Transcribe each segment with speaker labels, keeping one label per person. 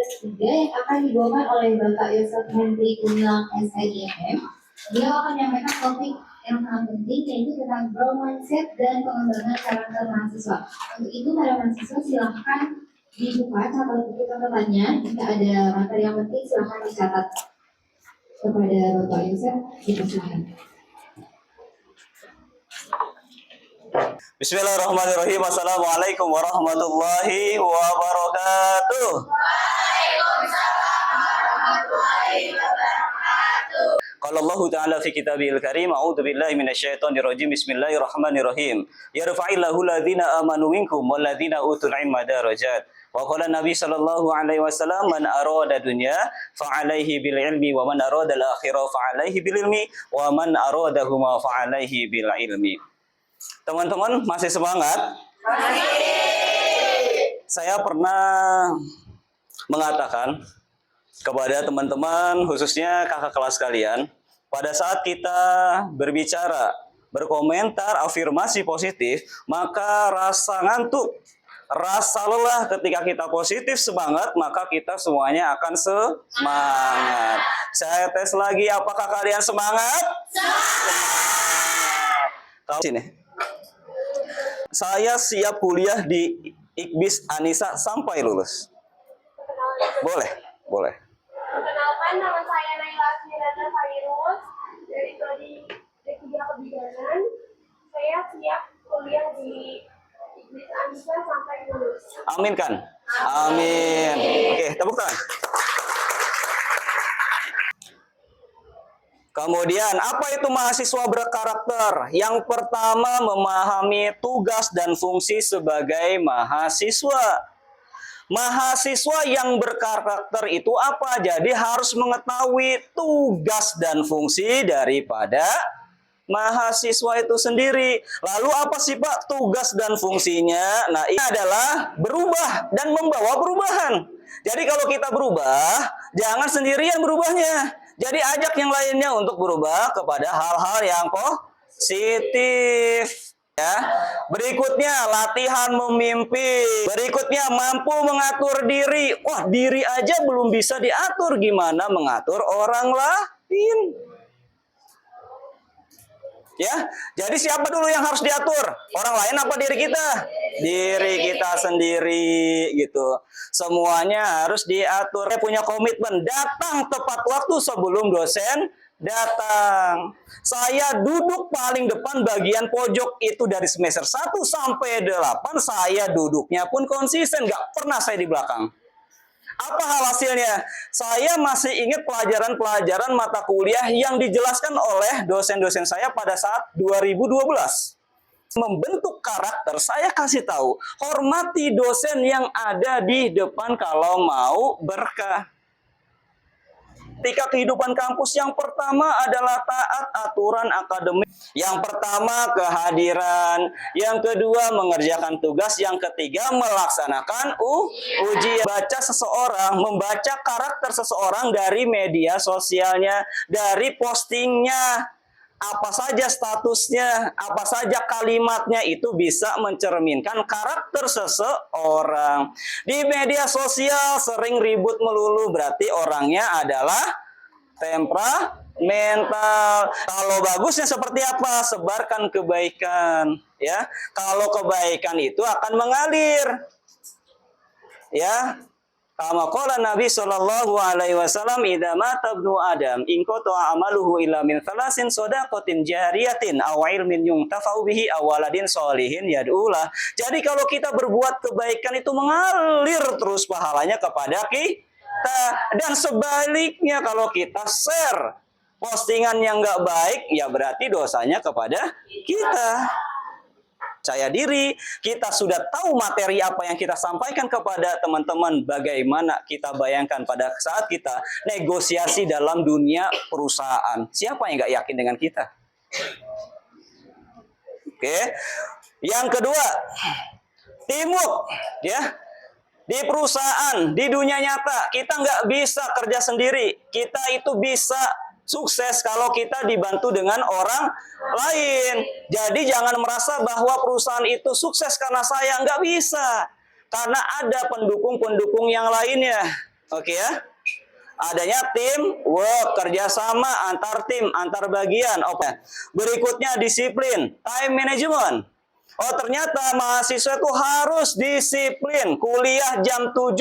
Speaker 1: ketiga yang akan dibawakan oleh Bapak Yosef Henry Gumilang SIMM. Beliau akan menyampaikan topik yang sangat penting, yaitu tentang growth mindset dan pengembangan karakter mahasiswa. Untuk itu, para mahasiswa silahkan dibuka catatan buku catatannya. Jika ada materi yang penting, silahkan dicatat. Kepada Bapak Yosef, dipersilakan.
Speaker 2: Bismillahirrahmanirrahim. Assalamualaikum warahmatullahi wabarakatuh. Waalaikumsalam warahmatullahi wabarakatuh. Qala Allah Ta'ala fi kitabihil karim, a'udzu billahi minasyaitonir rajim. Bismillahirrahmanirrahim. Yarfa'illahu alladhina amanu minkum walladhina utul ilma darajat. Wa qala Nabi sallallahu alaihi wasallam, man arada dunya fa'alaihi bil ilmi wa man arada al akhirah fa'alaihi bil ilmi wa man aradahuma fa'alaihi bil ilmi. Teman-teman masih semangat? Masih. Saya pernah mengatakan kepada teman-teman, khususnya kakak kelas kalian, pada saat kita berbicara, berkomentar, afirmasi positif, maka rasa ngantuk, rasa lelah ketika kita positif semangat, maka kita semuanya akan semangat. Saya tes lagi, apakah kalian semangat? Semangat. Sini. Saya siap kuliah di Ikbis Anissa sampai lulus. Boleh, boleh.
Speaker 3: Perkenalkan, nama saya Naila Asmirana Fairuz dari Prodi D3 Kebidanan. Saya siap kuliah di Ikbis Anissa sampai lulus.
Speaker 2: Amin kan? Amin. Oke, tepuk tangan. Kemudian, apa itu mahasiswa berkarakter? Yang pertama, memahami tugas dan fungsi sebagai mahasiswa. Mahasiswa yang berkarakter itu apa? Jadi harus mengetahui tugas dan fungsi daripada mahasiswa itu sendiri. Lalu apa sih Pak tugas dan fungsinya? Nah, ini adalah berubah dan membawa perubahan. Jadi kalau kita berubah, jangan sendirian berubahnya. Jadi ajak yang lainnya untuk berubah kepada hal-hal yang positif. Ya. Berikutnya latihan memimpin. Berikutnya mampu mengatur diri. Wah, diri aja belum bisa diatur, gimana mengatur orang lain? Ya, jadi siapa dulu yang harus diatur? Orang lain apa diri kita? Diri kita sendiri gitu. Semuanya harus diatur. Saya punya komitmen datang tepat waktu sebelum dosen datang. Saya duduk paling depan bagian pojok itu dari semester 1 sampai 8. Saya duduknya pun konsisten, nggak pernah saya di belakang. Apa hal hasilnya? Saya masih ingat pelajaran-pelajaran mata kuliah yang dijelaskan oleh dosen-dosen saya pada saat 2012. Membentuk karakter, saya kasih tahu, hormati dosen yang ada di depan kalau mau berkah. Ketika kehidupan kampus yang pertama adalah taat aturan akademik. Yang pertama kehadiran, yang kedua mengerjakan tugas, yang ketiga melaksanakan ujian. Baca seseorang, membaca karakter seseorang dari media sosialnya, dari postingnya, apa saja statusnya, apa saja kalimatnya itu bisa mencerminkan karakter seseorang. Di media sosial sering ribut melulu, berarti orangnya adalah temperamental. Kalau bagusnya seperti apa? Sebarkan kebaikan, ya. Kalau kebaikan itu akan mengalir. Ya. Kama qala Nabi sallallahu alaihi wasallam, idza mata ibnu adam in qata'a amaluhu illa min thalasin shadaqatin jariyatin aw ilmin yuntafa'u bihi aw waladin sholihin yad'ulah. Jadi kalau kita berbuat kebaikan itu mengalir terus pahalanya kepada kita, dan sebaliknya kalau kita share postingan yang enggak baik, ya berarti dosanya kepada kita. Percaya diri, kita sudah tahu materi apa yang kita sampaikan kepada teman-teman, bagaimana kita bayangkan pada saat kita negosiasi dalam dunia perusahaan. Siapa yang nggak yakin dengan kita? Oke. Yang kedua, teamwork, ya. Di perusahaan, di dunia nyata, kita nggak bisa kerja sendiri. Kita itu bisa sukses kalau kita dibantu dengan orang lain. Jadi jangan merasa bahwa perusahaan itu sukses karena saya, nggak bisa. Karena ada pendukung-pendukung yang lainnya. Oke ya. Adanya tim work, kerjasama antar tim, antar bagian. Oke. Berikutnya disiplin, time management. Oh ternyata mahasiswa itu harus disiplin. Kuliah jam 7,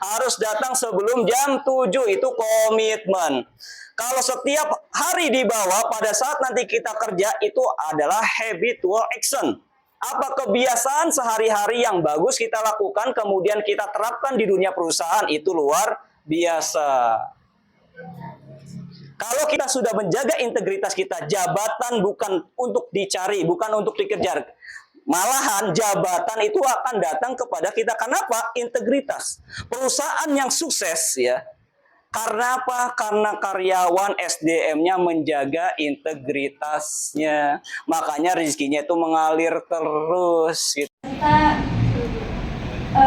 Speaker 2: harus datang sebelum jam 7. Itu komitmen. Kalau setiap hari di bawah, pada saat nanti kita kerja, itu adalah habitual action. Apa kebiasaan sehari-hari yang bagus kita lakukan, kemudian kita terapkan di dunia perusahaan, itu luar biasa. Kalau kita sudah menjaga integritas kita, jabatan bukan untuk dicari, bukan untuk dikejar. Malahan jabatan itu akan datang kepada kita. Kenapa? Integritas. Perusahaan yang sukses ya. Karena apa? Karena karyawan SDM-nya menjaga integritasnya. Makanya rezekinya itu mengalir terus gitu.
Speaker 4: Kita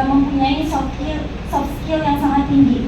Speaker 4: mempunyai soft skill yang sangat tinggi.